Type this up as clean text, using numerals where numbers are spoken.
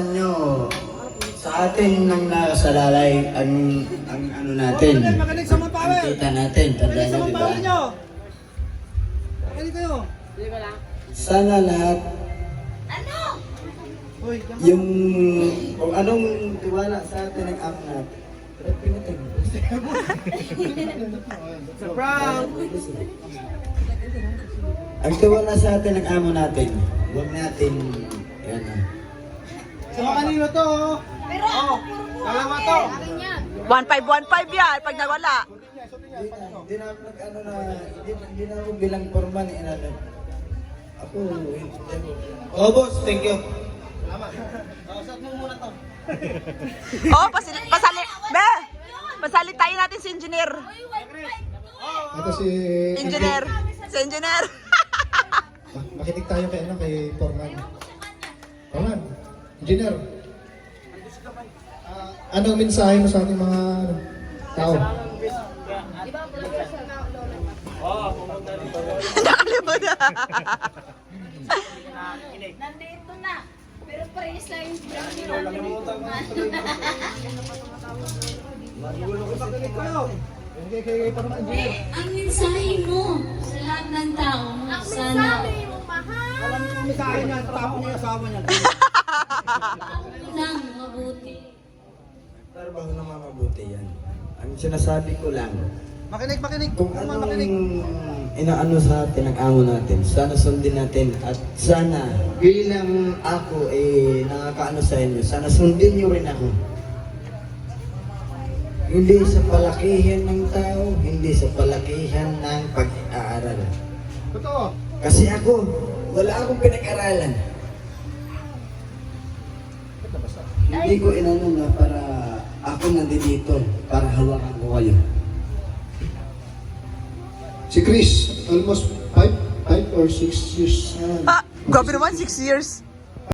Nyo, sa atin nang nakasalalay ang ano natin, ang kita natin, tanda nyo, di ba? Sana lahat, yung kung anong tiwala sa atin ng amo natin. Sa prank! Ang tiwala sa atin ng amo natin, huwag natin, yan. So kanino to? Dalawa to. 1,515 yan pag nawala. Hindi na ano na, hindi na ako bilang forman, inano. Ako, oh boss, thank you. Kausap mo muna to. Oh, pasalitayin natin si engineer. Ito si Engineer. Si engineer. Makinig tayo kay ano, kay Foreman. Foreman, engineer. Anong mensahe mo sa ating mga tao? Nakalimutan na. Nandito na. Pero praise lang yung ang mensahe mo sa lahat ng tao. Sana Alam mo kung sa akin yan, tapos niya asawa niya. lang mabuti. Trabaho na mabuti yan. Ang sinasabi ko lang, Makinig. kung anong inaano sa atin ang amo natin, sana sundin natin at sana bilang ako nakakaano sa inyo, sana sundin niyo rin ako. Hindi sa palakihan ng tao, hindi sa palakihan ng pag-aaral. Totoo. Kasi ako, wala akong pinag-aralan. Hindi ko inano na para ako nandito, para hawakan ko kayo. Si Chris, almost 5 or 6 years. Ah, grabe naman, 6 years.